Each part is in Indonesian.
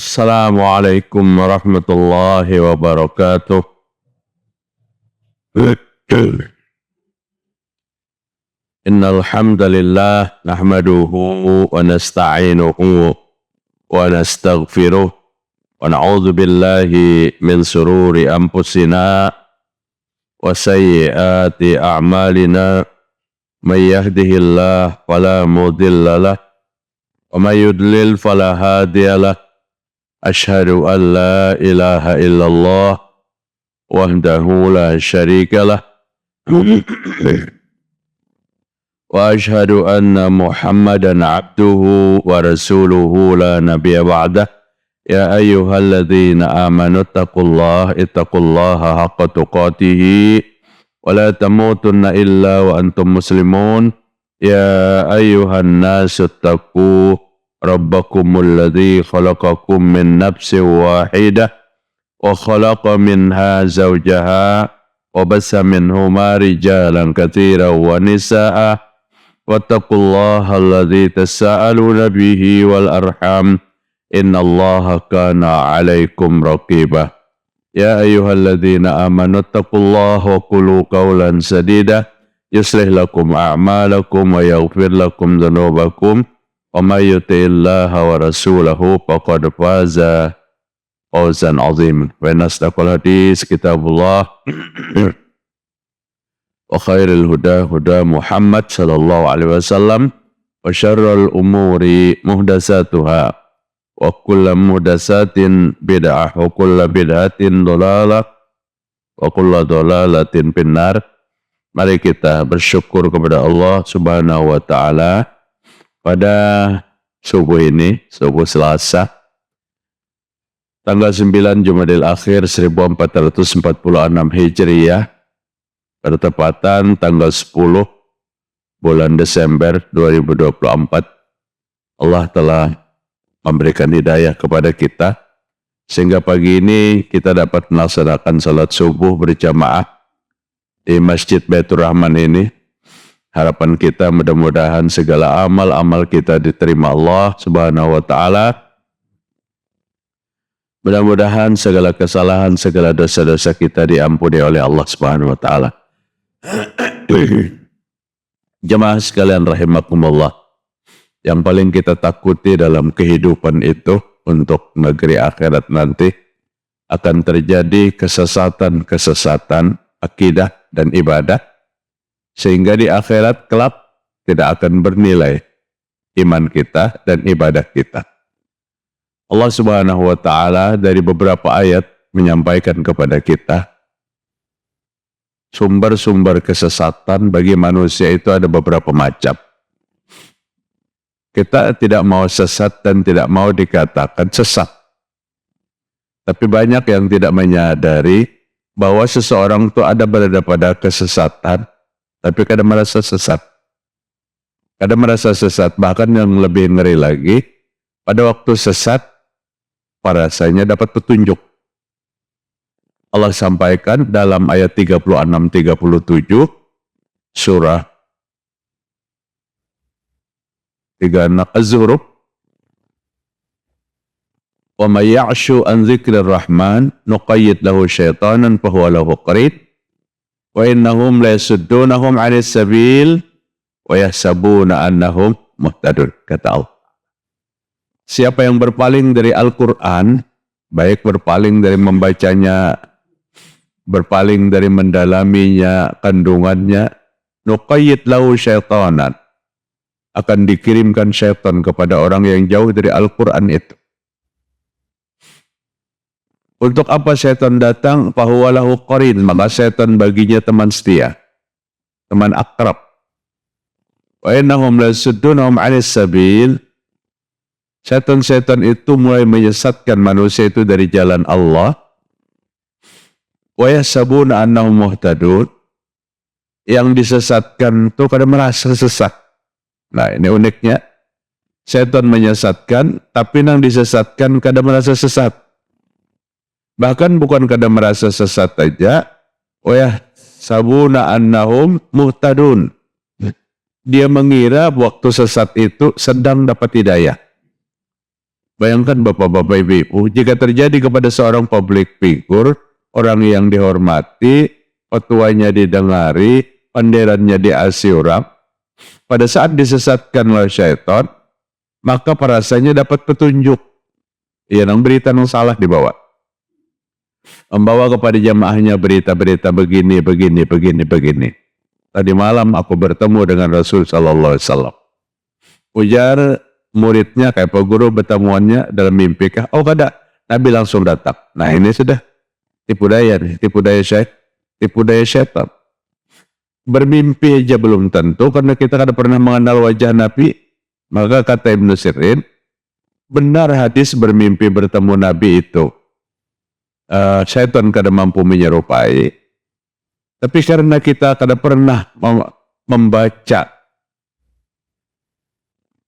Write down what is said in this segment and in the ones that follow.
Assalamualaikum warahmatullahi wabarakatuh. Innal hamdalillah nahmaduhu wa nasta'inuhu wa nastaghfiruh wa na'udzu billahi min sururi anfusina wa sayyiati a'malina. May yahdihillahu fala mudilla lahu wa may yudlil fala hadiya lahu. Ashhadu an la ilaha illallah wahdahu la syarika lah wa ashhadu anna Muhammadan abduhu wa rasuluhu la nabiyya ba'dah. Ya ayyuhalladzina amanu ittaqullaha haqqa tuqatih wa la tamutunna illa wa antum muslimun. Ya ayyuhan nasu ittaqu rabbakumul ladzi khalaqakum min nafsin wahidah wa khalaqa minha zawjaha wa bassa minhuma rijalan katsiran wa nisaa'a wattaqullaha alladzi tasaaluna bihi wal arham innallaha kana 'alaikum raqibah. Ya ayyuhalladzina amanu taqullaha wa qulu qawlan sadida yuslih lakum a'malakum wa yaghfir lakum dhunubakum wa may yuti'illaha wa rasulahu faqad faza fawzan 'aziman. Wa asdaqul hadis kitabullah wa khairul huda huda Muhammad sallallahu alaihi wasallam wa syarrul umuri muhdatsatuha wa kullu muhdatsatin bid'ah wa kullu bid'atin dhalalah wa kullu dhalalatin finnar. Mari kita bersyukur kepada Allah Subhanahu wa taala pada subuh ini, subuh Selasa, tanggal 9 Jumadil Akhir 1446 Hijriyah, bertepatan tanggal 10 bulan Desember 2024. Allah telah memberikan hidayah kepada kita, sehingga pagi ini kita dapat melaksanakan salat subuh berjamaah di Masjid Baitur Rahman ini. Harapan kita mudah-mudahan segala amal-amal kita diterima Allah Subhanahu wa taala. Mudah-mudahan segala kesalahan, segala dosa-dosa kita diampuni oleh Allah Subhanahu wa taala. Jemaah sekalian rahimakumullah, yang paling kita takuti dalam kehidupan itu untuk negeri akhirat nanti akan terjadi kesesatan-kesesatan akidah dan ibadah, sehingga di akhirat kelak tidak akan bernilai iman kita dan ibadah kita. Allah Subhanahu wa taala dari beberapa ayat menyampaikan kepada kita sumber-sumber kesesatan bagi manusia itu ada beberapa macam. Kita tidak mau sesat dan tidak mau dikatakan sesat. Tapi banyak yang tidak menyadari bahwa seseorang itu ada berada pada kesesatan, tapi kadang merasa sesat. Kadang merasa sesat, bahkan yang lebih ngeri lagi, pada waktu sesat, rasanya dapat petunjuk. Allah sampaikan dalam ayat 36-37, surah 36 Az-Zukhruf, wa may ya'shu an dzikrir rahman nuqayyid lahu syaitanan fahuwa lahu qarin wa innahum la yasuddunahum 'anis sabil wa yahsabuna annahum muhtadun. Kata Allah, siapa yang berpaling dari Al-Quran, baik berpaling dari membacanya, berpaling dari mendalaminya, kandungannya, nuqayyid lahu syaitanan, akan dikirimkan syaitan kepada orang yang jauh dari Al-Quran itu. Untuk apa syaitan datang? Fahuwa lahu qarin, maka syaitan baginya teman setia, teman akrab. Wa innahum la yasuddunahum 'anis sabil, syaitan-syaitan itu mulai menyesatkan manusia itu dari jalan Allah. Wa yahsabuna annahum muhtadun, yang disesatkan itu kadang merasa sesat. Nah, ini uniknya, syaitan menyesatkan, tapi yang disesatkan kadang merasa sesat. Bahkan bukan kadang merasa sesat saja, wa yahsabuna annahum muhtadun, dia mengira waktu sesat itu sedang dapat hidayah. Bayangkan bapak-bapak ibu, jika terjadi kepada seorang public figure, orang yang dihormati, petuanya didengari, panderannya diasihi orang, pada saat disesatkan oleh syaitan, maka parasanya dapat petunjuk. Yang berita yang salah dibawa. Membawa kepada jamaahnya berita-berita begini. Tadi malam aku bertemu dengan Rasul Sallallahu Alaihi Wasallam. Ujar muridnya, kayak Pak Guru bertemuannya dalam mimpi kah? Oh kada. Nabi langsung datang. Nah ini sudah tipu daya nih, tipu daya syaitan. Bermimpi aja belum tentu, karena kita kada pernah mengenal wajah Nabi. Maka kata Ibnu Sirin, benar hadis bermimpi bertemu Nabi itu. Syaitan kada mampu menyerupai. Tapi karena kita kada pernah membaca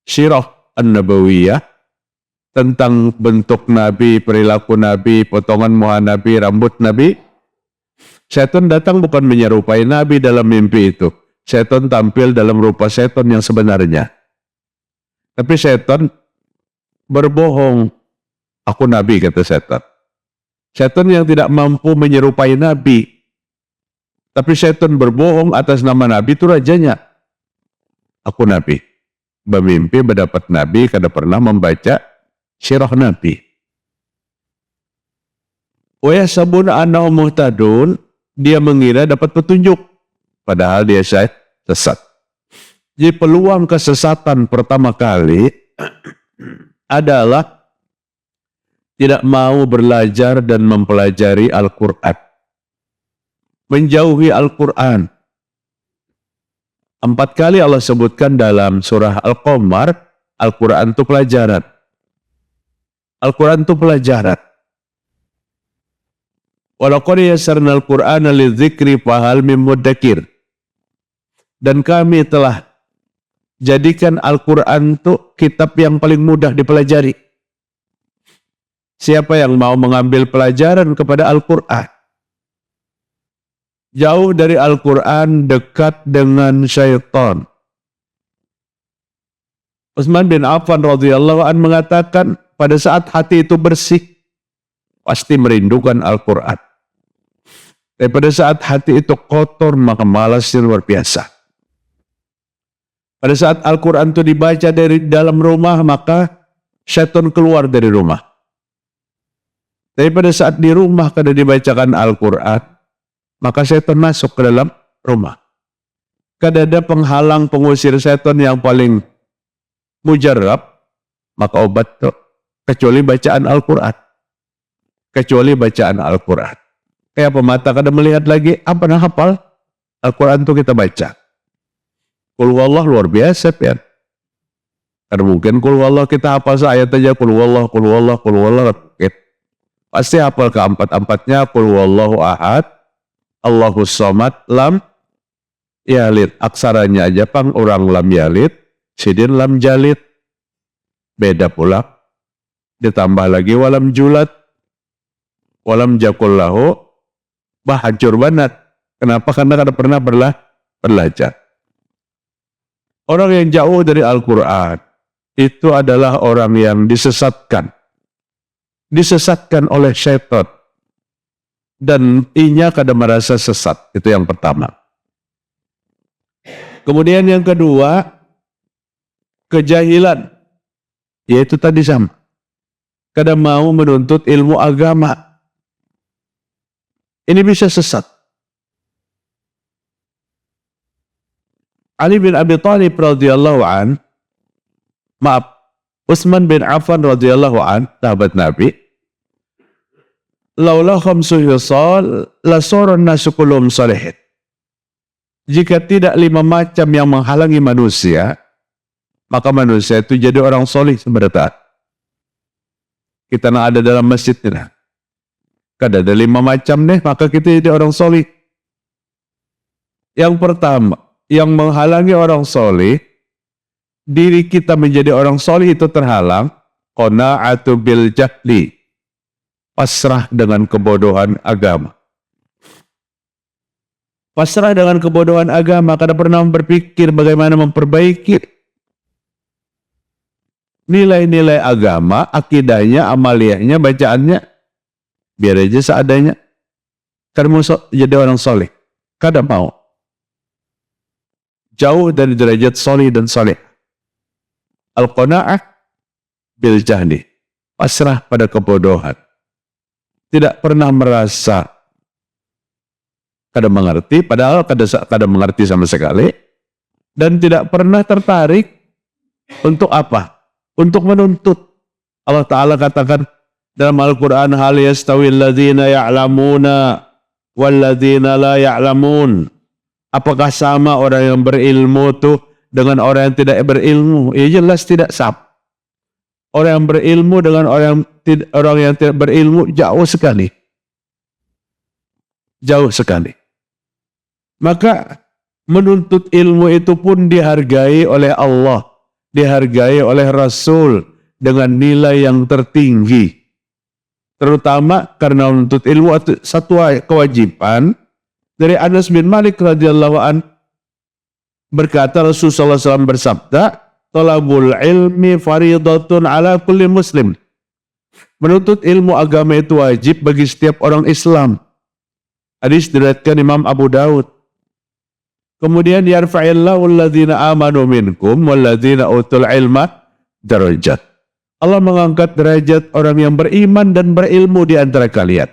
sirah an-nabawiyah tentang bentuk Nabi, perilaku Nabi, potongan muka Nabi, rambut Nabi, syaitan datang bukan menyerupai Nabi dalam mimpi itu. Syaitan tampil dalam rupa syaitan yang sebenarnya. Tapi syaitan berbohong. Aku Nabi, kata syaitan. Syaitan yang tidak mampu menyerupai Nabi. Tapi syaitan berbohong atas nama Nabi, itu rajanya. Aku Nabi. Bermimpi mendapat Nabi, kada pernah membaca sirah Nabi. Wa yahsabuna annahum muhtadun, dia mengira dapat petunjuk, padahal dia sesat. Jadi peluang kesesatan pertama kali adalah tidak mau belajar dan mempelajari Al-Quran. Menjauhi Al-Quran. 4 kali Allah sebutkan dalam surah Al-Qamar, Al-Quran itu pelajaran. Al-Quran itu pelajaran. Walaqad yassarnal Qur'ana lidzikri fahal mim muddakir. Dan kami telah jadikan Al-Quran itu kitab yang paling mudah dipelajari. Siapa yang mau mengambil pelajaran kepada Al-Quran? Jauh dari Al-Quran, dekat dengan syaitan. Utsman bin Affan radhiyallahu an mengatakan, pada saat hati itu bersih, pasti merindukan Al-Quran. Tapi pada saat hati itu kotor, maka malasnya luar biasa. Pada saat Al-Quran itu dibaca dari dalam rumah, maka syaitan keluar dari rumah. Tapi pada saat di rumah kada dibacakan Al-Quran, maka syaitan masuk ke dalam rumah. Kada ada penghalang pengusir syaitan yang paling mujarab, maka obat itu kecuali bacaan Al-Quran. Kecuali bacaan Al-Quran. Kayak pemata kada melihat lagi, apa nak hafal? Al-Quran itu kita baca. Qul huwallah luar biasa ya. Karena mungkin qul huwallah kita hafal seayat aja, qul huwallah. Pasti hafal keempat-empatnya, qul huwallahu ahad, Allahus somad, lam yalid. Aksaranya aja pang orang lam yalid, sidin lam jalid. Beda pula. Ditambah lagi walam julat, walam jakullahu, hancur banget. Kenapa? Karena kada pernah belajar. Orang yang jauh dari Al-Quran itu adalah orang yang disesatkan. Disesatkan oleh syaitan. Dan inya kada merasa sesat. Itu yang pertama. Kemudian yang kedua, kejahilan. Yaitu tadi sama. Kada mau menuntut ilmu agama. Ini bisa sesat. Ali bin Abi Thalib radhiyallahu an, Utsman bin Affan radhiyallahu an, sahabat Nabi, laula khamsu hisal lasara nasu kulluhum salihin. Jika tidak 5 macam yang menghalangi manusia, maka manusia itu jadi orang solih sebenarnya. Kita nak ada dalam masjid ni lah. Kada ada 5 macam nih, maka kita jadi orang solih. Yang pertama, yang menghalangi orang solih, diri kita menjadi orang solih itu terhalang, qana'atu bil jahli, pasrah dengan kebodohan agama. Pasrah dengan kebodohan agama, kada pernah berpikir bagaimana memperbaiki. nilai-nilai agama, akidahnya, amaliyahnya, bacaannya, biar aja seadanya. Kan mau jadi orang soleh, kadang mau. Jauh dari derajat soleh dan soleh. Al-qana'ah bil jahli, pasrah pada kebodohan. Tidak pernah merasa kadang mengerti, padahal kadang mengerti sama sekali. Dan tidak pernah tertarik untuk apa? Untuk menuntut. Allah Ta'ala katakan dalam Al-Quran, hal yastawil ladzina ya'lamuna walladzina la ya'lamun. Apakah sama orang yang berilmu tuh dengan orang yang tidak berilmu? Ya jelas tidak sama. Orang yang berilmu dengan orang yang tidak berilmu jauh sekali. Jauh sekali. Maka menuntut ilmu itu pun dihargai oleh Allah, dihargai oleh Rasul dengan nilai yang tertinggi. Terutama karena menuntut ilmu satu kewajiban. Dari Anas bin Malik radhiyallahu an berkata, Rasulullah SAW bersabda, "Talabul ilmi faridatun ala kulli muslim." Menuntut ilmu agama itu wajib bagi setiap orang Islam. Hadis diriwayatkan Imam Abu Daud. Kemudian yarfa'illahu alladhina amanu minkum walladhina utul ilma darajat. Allah mengangkat derajat orang yang beriman dan berilmu di antara kalian.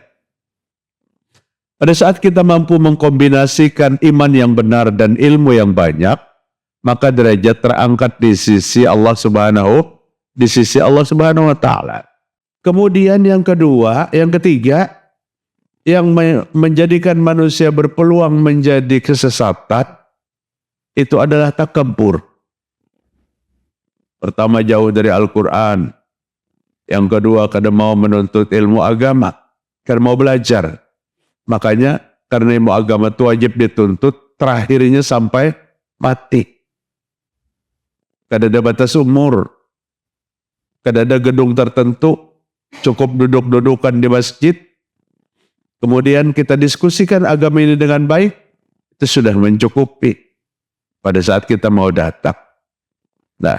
Pada saat kita mampu mengkombinasikan iman yang benar dan ilmu yang banyak, maka derajat terangkat di sisi Allah Subhanahu wa taala. Kemudian yang ketiga, yang menjadikan manusia berpeluang menjadi kesesatan itu adalah takabur. Pertama, jauh dari Al-Quran. Yang kedua, kadang mau menuntut ilmu agama, karena mau belajar. Makanya karena ilmu agama itu wajib dituntut, terakhirnya sampai mati. Kadang ada batas umur, kadang ada gedung tertentu, cukup duduk-dudukan di masjid, kemudian kita diskusikan agama ini dengan baik, itu sudah mencukupi pada saat kita mau datang. Nah,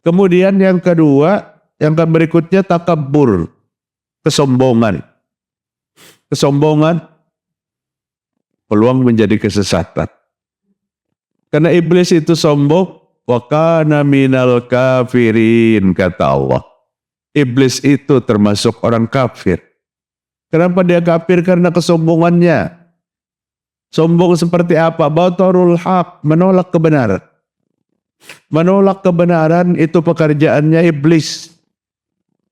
kemudian yang kedua, yang berikutnya takabur, kesombongan. Kesombongan peluang menjadi kesesatan. Karena iblis itu sombong, wa kana minal kafirin, kata Allah. Iblis itu termasuk orang kafir. Kenapa dia kafir? Karena kesombongannya. Sombong seperti apa? Batarul haq, menolak kebenaran. Menolak kebenaran itu pekerjaannya iblis.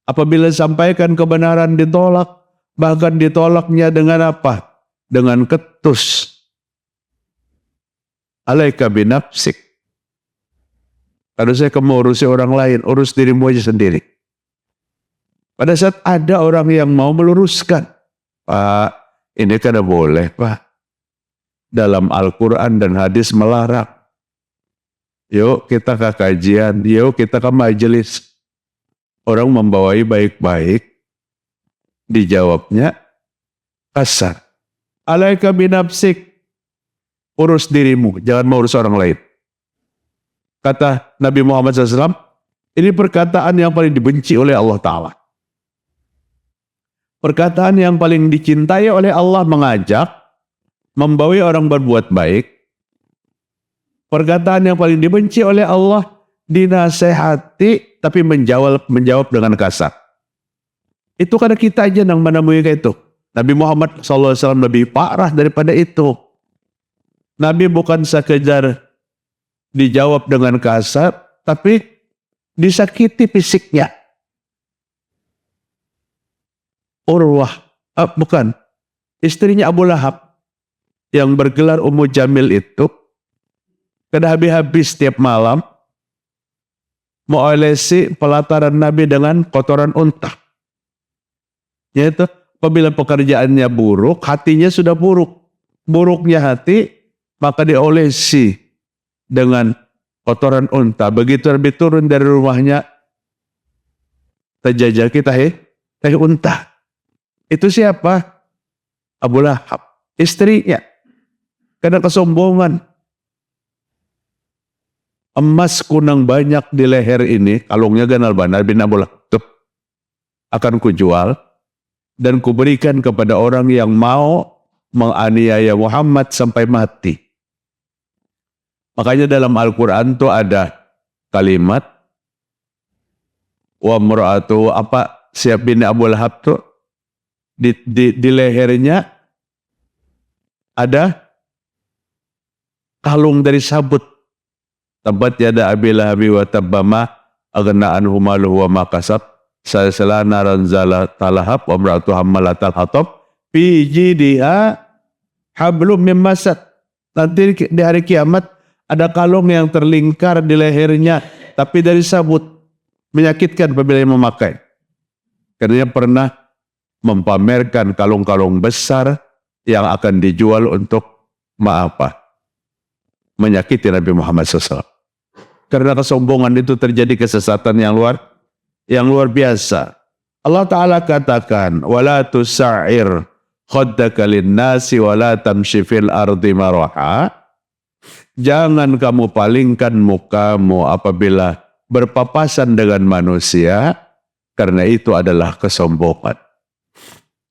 Apabila sampaikan kebenaran ditolak, bahkan ditolaknya dengan apa? Dengan ketus. Alaika binafsik. Kalau saya kamu urusi orang lain, urus dirimu aja sendiri. Pada saat ada orang yang mau meluruskan, Pak, ini kan boleh Pak. Dalam Al-Quran dan hadis melarang. Yuk kita ke kajian, yuk kita ke majelis. Orang membawai baik-baik, dijawabnya kasar. Alaika binafsik, urus dirimu, jangan mau urus orang lain. Kata Nabi Muhammad SAW, ini perkataan yang paling dibenci oleh Allah Ta'ala. Perkataan yang paling dicintai oleh Allah, mengajak, membawa orang berbuat baik. Perkataan yang paling dibenci oleh Allah, dinasehati, tapi menjawab dengan kasar. Itu karena kita aja yang menemui kayak itu. Nabi Muhammad SAW lebih parah daripada itu. Nabi bukan sekedar dijawab dengan kasar, tapi disakiti fisiknya. Istrinya Abu Lahab yang bergelar Ummu Jamil itu, kena habis-habis setiap malam mengolesi pelataran Nabi dengan kotoran unta. Yaitu apabila pekerjaannya buruk, hatinya sudah buruk. Buruknya hati, maka diolesi dengan kotoran unta. Begitu Nabi turun dari rumahnya, terjajaki tahi unta. Itu siapa? Abu Lahab, istrinya. Karena kesombongan. emas kunang banyak di leher ini, kalungnya ganal banar bin Abu Lahab, akan kujual dan kuberikan kepada orang yang mau menganiaya Muhammad sampai mati. Makanya dalam Al-Quran tuh ada kalimat wa mur'atu siap bin Abu Lahab tuh di lehernya ada kalung dari sabut. Tabat yada Abi Lahabi wa tabbama aghna anhu maluhu wa ma kasab sayasla naran talahab wa imra'atu hammalatal hatab fi jidiha hablum mim masad. Nanti di hari kiamat ada kalung yang terlingkar di lehernya tapi dari sabut, menyakitkan apabila yang memakai. Karena pernah mempamerkan kalung-kalung besar yang akan dijual untuk menyakiti Nabi Muhammad SAW. Karena kesombongan itu terjadi kesesatan yang luar biasa. Allah Ta'ala katakan, wala tusa'ir khaddaka linnasi wala tamshi fil ardi maraha. Jangan kamu palingkan mukamu apabila berpapasan dengan manusia, karena itu adalah kesombongan.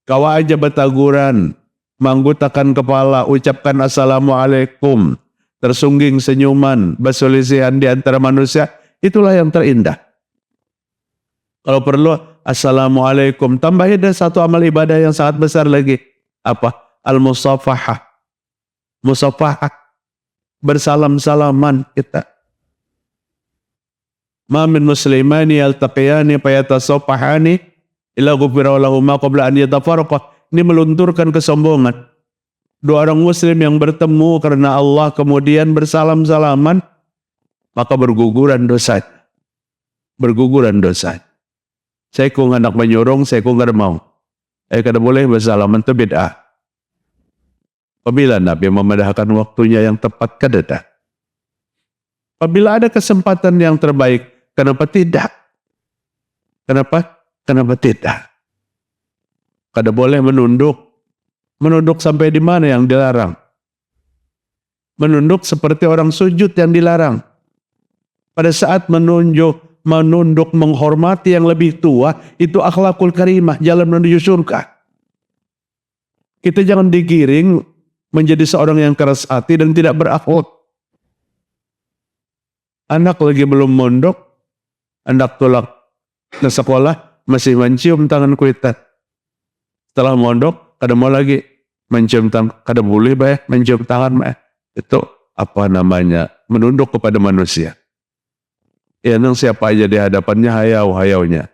Kau aja betaguran, manggutakan kepala, ucapkan assalamualaikum, tersungging senyuman, berselisihan di antara manusia, itulah yang terindah. Kalau perlu, assalamualaikum, tambahin satu amal ibadah yang sangat besar lagi. Apa? Al-musafahah. Musafahah. Bersalam-salaman kita. Ma min muslimani yaltaqiyani fayatasafahani illa ghufira lahumma qabla an yatafarraqa. Ini melunturkan kesombongan. Dua orang muslim yang bertemu karena Allah kemudian bersalam-salaman, maka berguguran dosa. Berguguran dosa. Saya kung hendak menyurung, saya kung kada mau. Kada boleh bersalaman, itu bid'ah. Apabila Nabi memedahkan waktunya yang tepat, kada. Apabila ada kesempatan yang terbaik, kenapa tidak? Kenapa tidak? Kada boleh menunduk. Menunduk sampai di mana yang dilarang? Menunduk seperti orang sujud yang dilarang. Pada saat menunduk, menghormati yang lebih tua, itu akhlakul karimah, jalan menuju surga. Kita jangan digiring menjadi seorang yang keras hati dan tidak berakhlak. Anak lagi belum mondok, anak tolak ke sekolah, masih mencium tangan kuitat. Setelah mondok, kada mau lagi mencium tangan, kada boleh mencium tangan. Itu menunduk kepada manusia. Ya, nang siapa aja di hadapannya hayaunya.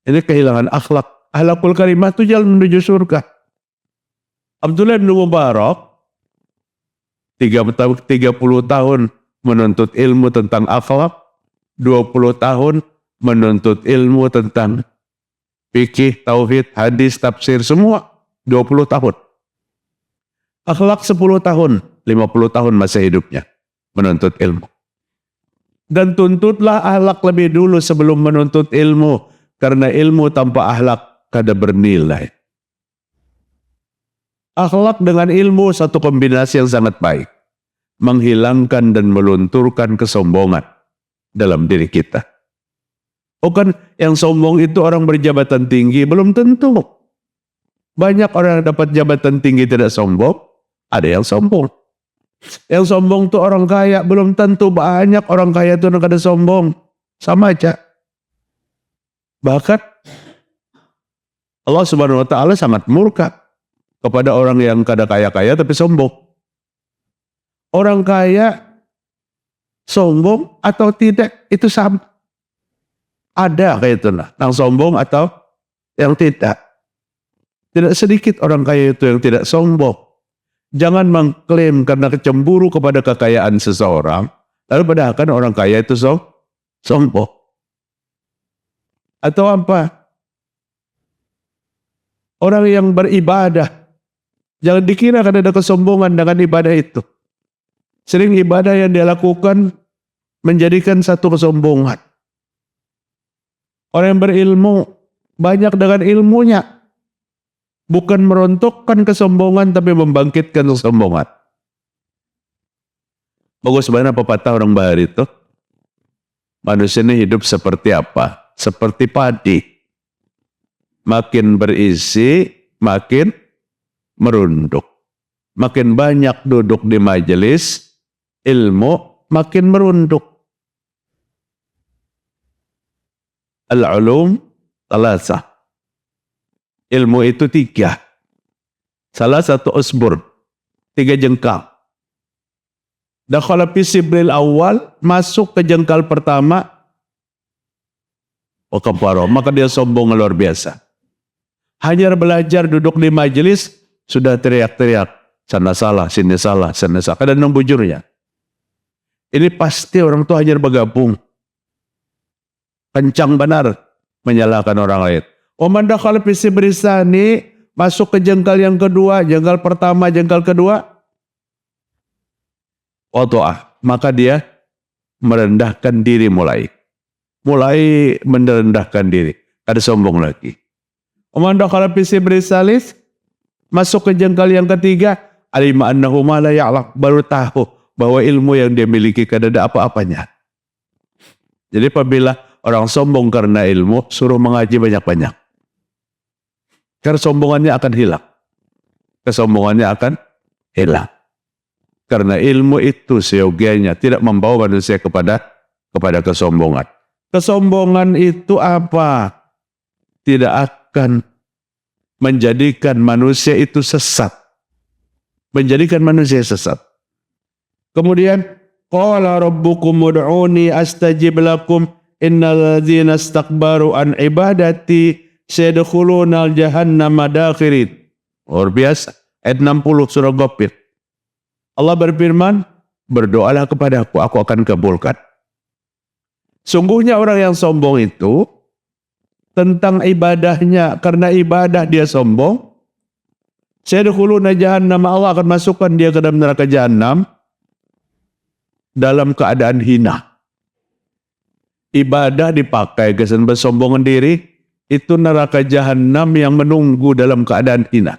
Ini kehilangan akhlak. Akhlakul karimah itu jalan menuju surga. Abdullah bin Mubarak 30 tahun menuntut ilmu tentang akhlak, 20 tahun menuntut ilmu tentang fikih, tauhid, hadis, tafsir, semua 20 tahun. Akhlak 10 tahun, 50 tahun masa hidupnya menuntut ilmu. Dan tuntutlah akhlak lebih dulu sebelum menuntut ilmu, karena ilmu tanpa akhlak kada bernilai. Akhlak dengan ilmu satu kombinasi yang sangat baik, menghilangkan dan melunturkan kesombongan dalam diri kita. Bukan yang sombong itu orang berjabatan tinggi, belum tentu. Banyak orang yang dapat jabatan tinggi tidak sombong, ada yang sombong. Yang sombong itu orang kaya, belum tentu banyak orang kaya itu yang kada sombong. Sama aja. Bahkan Allah Subhanahu wa Ta'ala sangat murka kepada orang yang kada kaya-kaya tapi sombong. Orang kaya sombong atau tidak itu sama. Ada kayak itu yang sombong atau yang tidak. Tidak sedikit orang kaya itu yang tidak sombong. Jangan mengklaim karena kecemburu kepada kekayaan seseorang, lalu padahal kan orang kaya itu sombong. Atau apa? Orang yang beribadah, jangan dikira kan ada kesombongan dengan ibadah itu. Sering ibadah yang dia lakukan menjadikan satu kesombongan. Orang yang berilmu banyak dengan ilmunya. Bukan merontokkan kesombongan tapi membangkitkan kesombongan. Bagus banget pepatah orang Bahar itu. Manusia ini hidup seperti apa? Seperti padi. Makin berisi, makin merunduk. Makin banyak duduk di majelis ilmu, makin merunduk. Al-ulum salasah. Ilmu itu 3. Salah satu usbur, 3 jengkal. Dakhala fi sibril awal, masuk ke jengkal pertama, wa kafara, maka dia sombong luar biasa. Hanya belajar duduk di majelis, sudah teriak-teriak, sana salah, sini salah, sana salah. Kadang bujurnya. Ini pasti orang tua hanya bergabung. Kencang benar menyalahkan orang lain. Oman dakhala fi sibri tsani, masuk ke jengkal yang kedua, jengkal pertama, jengkal kedua. Wadu'ah, maka dia merendahkan diri mulai merendahkan diri. Kada sombong lagi. Oman dakhala fi sibri tsalis, masuk ke jengkal yang ketiga, alima annahu ma la ya'lam, baru tahu bahwa ilmu yang dia miliki kada ada apa-apanya. Jadi apabila orang sombong karena ilmu, suruh mengaji banyak-banyak. Kesombongannya akan hilang. Kesombongannya akan hilang. Karena ilmu itu seyogianya tidak membawa manusia kepada kesombongan. Kesombongan itu apa? Tidak akan menjadikan manusia itu sesat. Menjadikan manusia sesat. Kemudian, qala rabbukum ud'uni astajib lakum innal ladzina istakbaru an ibadati sayadkhuluna al-jahannama dakhirin. Luar biasa. Ayat 60 surah Ghafir. Allah berfirman, berdoalah kepadaku, aku akan kabulkan. Sungguhnya orang yang sombong itu tentang ibadahnya, karena ibadah dia sombong, sayadkhuluna jahannam, Allah akan masukkan dia ke dalam neraka jahanam dalam keadaan hina. Ibadah dipakai kesan bersombongan diri, itu neraka jahanam yang menunggu dalam keadaan hina.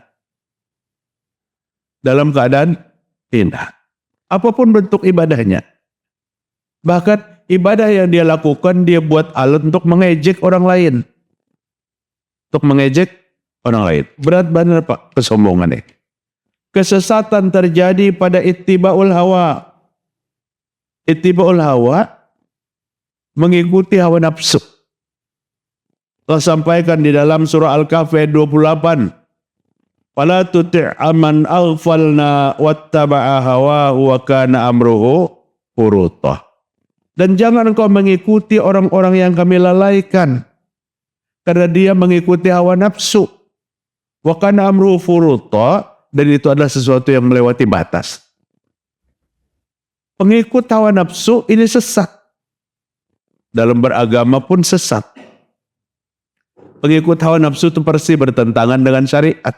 Dalam keadaan hina. Apapun bentuk ibadahnya. Bahkan ibadah yang dia lakukan, dia buat alat untuk mengejek orang lain. Untuk mengejek orang lain. Berat benar Pak kesombongan ini. Kesesatan terjadi pada ittiba'ul hawa. Ittiba'ul hawa, mengikuti hawa nafsu. Allah sampaikan di dalam surah Al-Kahfi 28. Fala tuti' aman aghfalna wattaba'a hawahu wa kana amruhu furutah. Dan jangan engkau mengikuti orang-orang yang kami lalaikan, karena dia mengikuti hawa nafsu. Wa kana amruhu furutah, dan itu adalah sesuatu yang melewati batas. Pengikut hawa nafsu ini sesat. Dalam beragama pun sesat. Pengikut hawa nafsu itu persis bertentangan dengan syariat.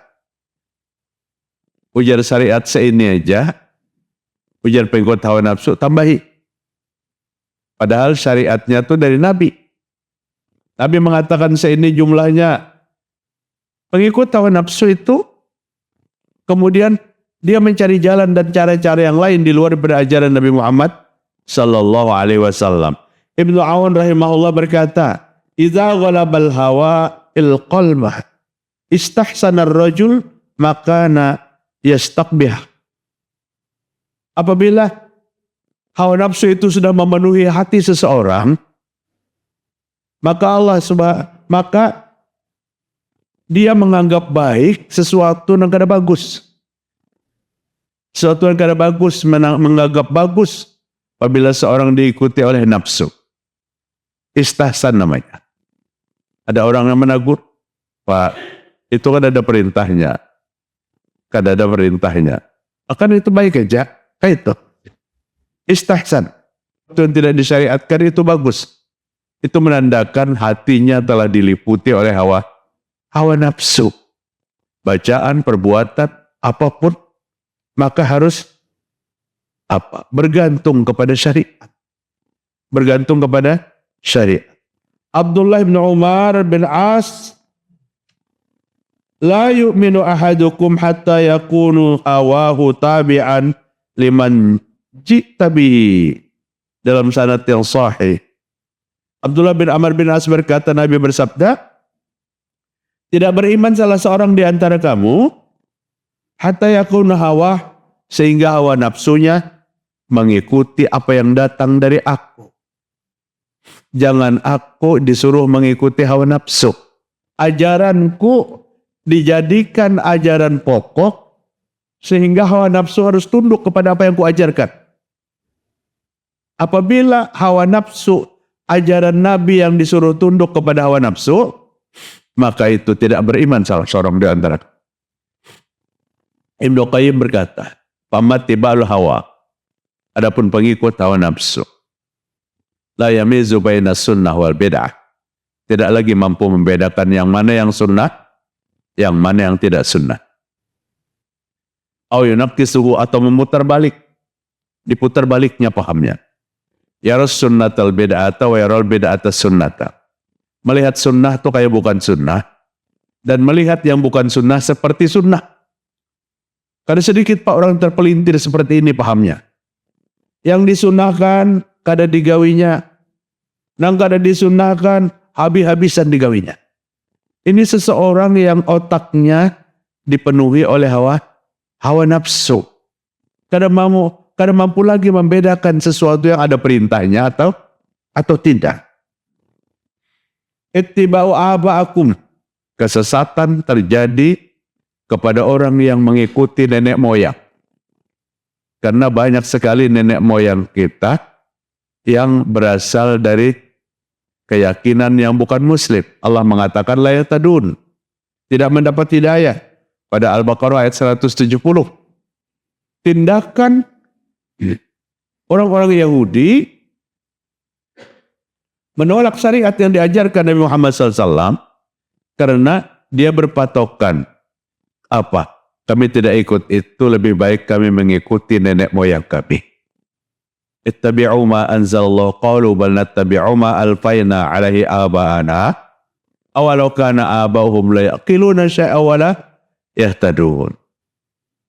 Ujar syariat seini aja, ujar pengikut hawa nafsu tambahi. Padahal syariatnya itu dari Nabi. Nabi mengatakan seini jumlahnya. Pengikut hawa nafsu itu kemudian dia mencari jalan dan cara-cara yang lain di luar daripada ajaran Nabi Muhammad sallallahu alaihi wasallam. Ibnu Aun rahimahullah berkata, "Idza ghalabal hawa il qalbah istahsana ar-rajul makana yastaqbih." Apabila hawa nafsu itu sudah memenuhi hati seseorang, maka dia menganggap baik sesuatu yang kada bagus. Sesuatu yang kada bagus menganggap bagus apabila seorang diikuti oleh nafsu. Istahsan namanya. Ada orang yang menegur, Pak, itu kan ada perintahnya. Kan ada perintahnya. Akan itu baik aja. Kayak itu. Istahsan. Itu yang tidak disyariatkan itu bagus. Itu menandakan hatinya telah diliputi oleh hawa nafsu. Bacaan, perbuatan, apapun, maka harus bergantung kepada syariat. Bergantung kepada syariat. Abdullah bin Umar bin As, la yu'minu ahadukum hatta yakunu hawahu tabi'an liman ji'ta bihi, dalam sanad yang sahih. Abdullah bin Amr bin As berkata, Nabi bersabda, tidak beriman salah seorang di antara kamu hatta yakuna hawa, sehingga hawa nafsunya mengikuti apa yang datang dari aku. Jangan aku disuruh mengikuti hawa nafsu. Ajaranku dijadikan ajaran pokok sehingga hawa nafsu harus tunduk kepada apa yang kuajarkan. Apabila hawa nafsu, ajaran Nabi yang disuruh tunduk kepada hawa nafsu, maka itu tidak beriman salah seorang di antara. Ibnu Qayyim berkata, "Famatiba'ul hawa." Adapun pengikut hawa nafsu, la yamizu baina sunnah wal bid'ah. Tidak lagi mampu membedakan yang mana yang sunnah, yang mana yang tidak sunnah. Au yunaqqisuhu, atau memutar balik, diputar baliknya pahamnya. Yarus sunnatal bid'ata wa yarul bid'ata sunnata. Melihat sunnah itu kayak bukan sunnah, dan melihat yang bukan sunnah seperti sunnah. Karena sedikit pak orang terpelintir seperti ini pahamnya. Yang disunahkan kada digawinya, nang kada disunahkan habis-habisan digawinya. Ini seseorang yang otaknya dipenuhi oleh hawa nafsu. Kada mampu lagi membedakan sesuatu yang ada perintahnya atau tidak. Ittiba'u aba'akum. Kesesatan terjadi kepada orang yang mengikuti nenek moyang. Karena banyak sekali nenek moyang kita yang berasal dari keyakinan yang bukan muslim. Allah mengatakan la yatadun, tidak mendapat hidayah. Pada Al-Baqarah ayat 170. Tindakan orang-orang Yahudi menolak syariat yang diajarkan Nabi Muhammad SAW karena dia berpatokan apa? Kami tidak ikut itu, lebih baik kami mengikuti nenek moyang kami. Ittabi'u ma anzalallahu, qalu bal nattabi'u ma alfayna alaihi aba'ana awalau kana aba'uhum la yaqiluna syai'a wa la yahtadun.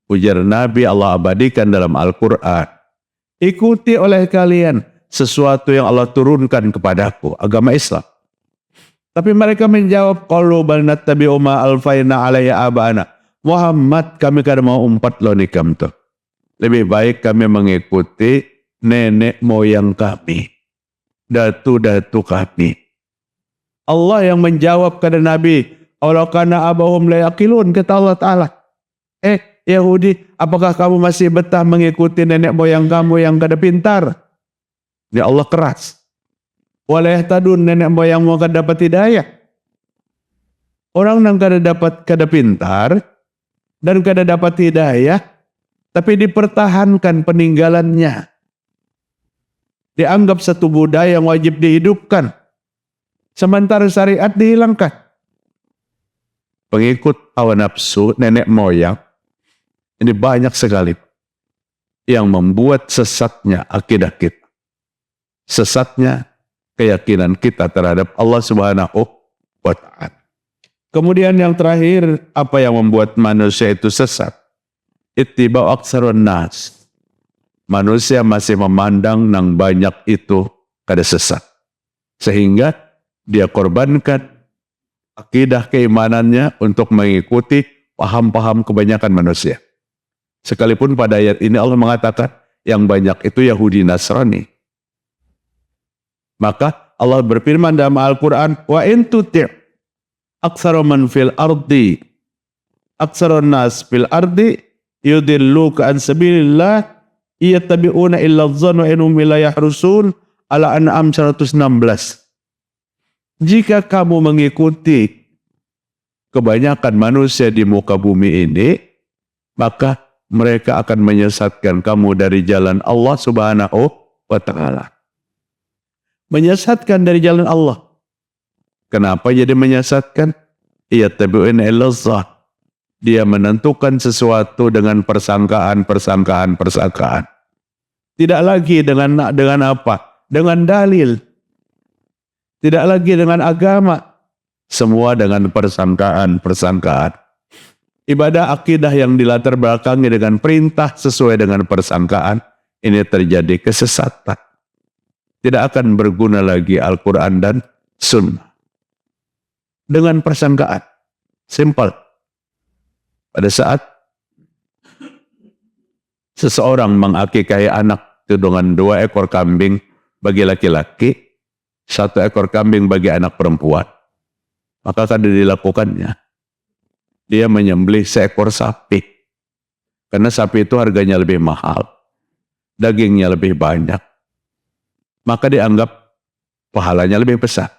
Ujar Nabi, Allah abadikan dalam Al-Quran, ikuti oleh kalian sesuatu yang Allah turunkan kepadaku, agama Islam. Tapi mereka menjawab, qalu bal nattabi'u ma alfayna alaihi aba'ana. Muhammad, kami kada mau umpat lo nikam tuh. Lebih baik kami mengikuti nenek moyang kami, datu-datu kami. Allah yang menjawab kepada Nabi, "Awalau kana abahum la yaqilun," kata Allah Ta'ala. Yahudi, apakah kamu masih betah mengikuti nenek moyang kamu yang kada pintar? Ya Allah keras. Wala yahtadun, nenek moyangmu kada dapat hidayah. Orang yang kada pintar dan kada dapat hidayah, tapi dipertahankan peninggalannya. Dianggap satu budaya yang wajib dihidupkan. Sementara syariat dihilangkan. Pengikut hawa nafsu, nenek moyang, ini banyak sekali yang membuat sesatnya akidah kita. Sesatnya keyakinan kita terhadap Allah Subhanahu wa Ta'ala. Kemudian yang terakhir, apa yang membuat manusia itu sesat? Ittiba'u aktsarun nas. Manusia masih memandang nang banyak itu kada sesat. Sehingga dia korbankan akidah keimanannya untuk mengikuti paham-paham kebanyakan manusia. Sekalipun pada ayat ini Allah mengatakan yang banyak itu Yahudi Nasrani. Maka Allah berfirman dalam Al-Quran, wa in tuti' aktsara man fil ardi, aktsarun nas fil ardi yudilluka an sabilillah yattabi'una illa adh-dhanna wa innahum la yahrusun. Al-An'am 116. Jika kamu mengikuti kebanyakan manusia di muka bumi ini, maka mereka akan menyesatkan kamu dari jalan Allah Subhanahu wa Ta'ala. Menyesatkan dari jalan Allah. Kenapa jadi menyesatkan? Yattabi'una illa adh-dhann. Dia menentukan sesuatu dengan persangkaan. Tidak lagi dengan apa? Dengan dalil. Tidak lagi dengan agama. Semua dengan persangkaan. Ibadah akidah yang dilatar belakangi dengan perintah sesuai dengan persangkaan, ini terjadi kesesatan. Tidak akan berguna lagi Al-Quran dan Sunnah. Dengan persangkaan. Simple. Pada saat seseorang mengakikahi anak itu dengan 2 ekor kambing bagi laki-laki, 1 ekor kambing bagi anak perempuan, maka akan dilakukannya. Dia menyembelih seekor sapi. Karena sapi itu harganya lebih mahal. Dagingnya lebih banyak. Maka dianggap pahalanya lebih besar.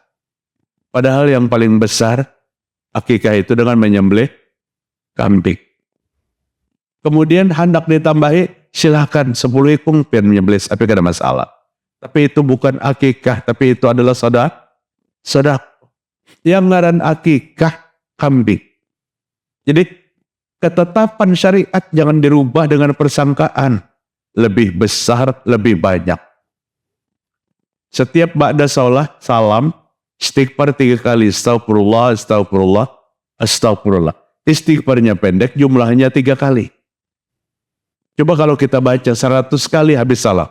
Padahal yang paling besar akikah itu dengan menyembelih kambing. Kemudian hendak ditambahi, silahkan 10 ekor pian menyembelih sapi, tidak ada masalah. Tapi itu bukan akikah, tapi itu adalah sedekah. Yang ngaran akikah kambing. Jadi ketetapan syariat jangan dirubah dengan persangkaan. Lebih besar, lebih banyak. Setiap ba'da sholat, salam, istighfar 3 kali. Astagfirullah, astagfirullah, astagfirullah. Istighfarnya pendek, jumlahnya 3 kali. Coba kalau kita baca 100 kali habis salam.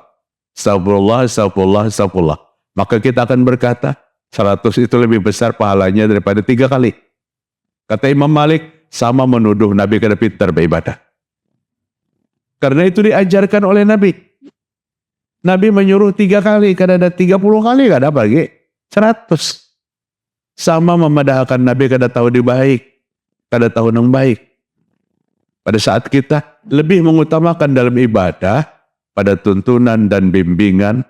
Astagfirullah, astagfirullah, astagfirullah. Maka kita akan berkata, 100 itu lebih besar pahalanya daripada 3 kali. Kata Imam Malik, sama menuduh Nabi kada pintar beribadah. Karena itu diajarkan oleh Nabi. Nabi menyuruh 3 kali, kada ada 30 kali, kada bagi 100. Sama memadahkan Nabi kada tahu di baik, kada tahu yang baik. Pada saat kita lebih mengutamakan dalam ibadah pada tuntunan dan bimbingan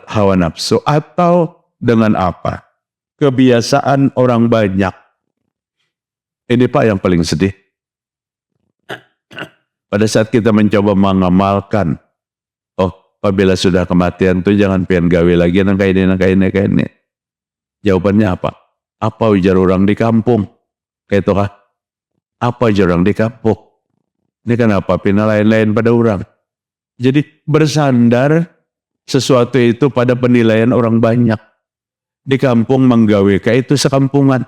hawa nafsu, atau dengan apa? Kebiasaan orang banyak. Ini Pak yang paling sedih. Pada saat kita mencoba mengamalkan, apabila sudah kematian tuh jangan pengen gawe lagi nang kayak ini. Jawabannya apa? Apa ujar orang di kampung? Kayak itu kah? Apa ujar orang di kampung? Ini kenapa pina lain-lain pada orang? Jadi bersandar sesuatu itu pada penilaian orang banyak. Di kampung menggawe kayak itu sekampungan.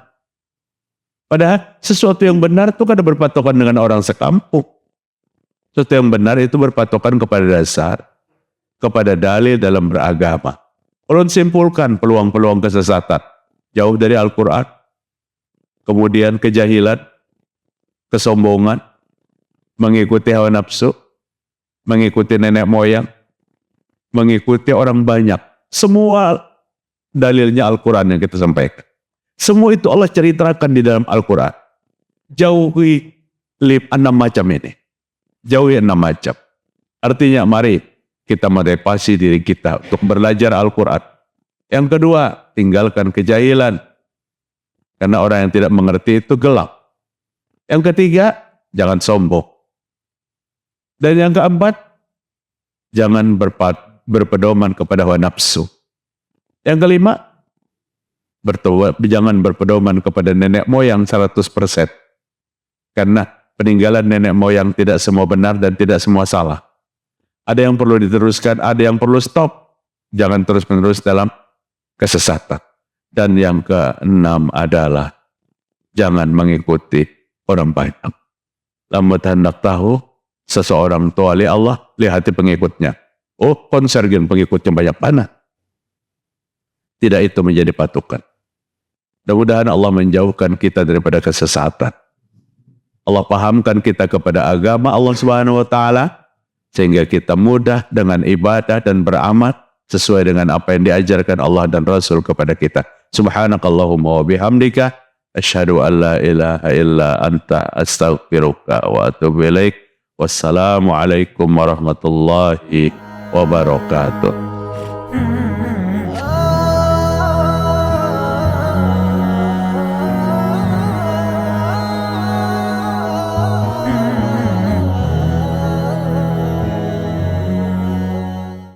Padahal sesuatu yang benar itu kada berpatokan dengan orang sekampung. Sesuatu yang benar itu berpatokan kepada dasar, kepada dalil dalam beragama. Ulun simpulkan peluang-peluang kesesatan. Jauh dari Al-Quran, kemudian kejahilan, kesombongan, mengikuti hawa nafsu, mengikuti nenek moyang, mengikuti orang banyak. Semua dalilnya Al-Quran yang kita sampaikan. Semua itu Allah ceritakan di dalam Al-Quran. Jauhi 6 macam ini. Jauhi 6 macam. Artinya mari kita merepasi diri kita untuk belajar Al-Quran. Yang kedua, tinggalkan kejahilan. Karena orang yang tidak mengerti itu gelap. Yang ketiga, jangan sombong. Dan yang keempat, jangan berpedoman kepada hawa nafsu. Yang kelima, jangan berpedoman kepada nenek moyang 100%. Karena peninggalan nenek moyang tidak semua benar dan tidak semua salah. Ada yang perlu diteruskan, ada yang perlu stop. Jangan terus-menerus dalam kesesatan. Dan yang keenam adalah jangan mengikuti orang banyak. Lamun hendak tahu seseorang tua li Allah, lihati pengikutnya. Konsergen pengikutnya banyak mana? Tidak itu menjadi patokan. Mudah-mudahan Allah menjauhkan kita daripada kesesatan. Allah pahamkan kita kepada agama Allah Subhanahu wa taala sehingga kita mudah dengan ibadah dan beramal sesuai dengan apa yang diajarkan Allah dan Rasul kepada kita. Subhanakallahumma wa bihamdika asyhadu an la ilaha illa anta astaghfiruka wa atubu ilaik. Wassalamualaikum warahmatullahi wabarakatuh.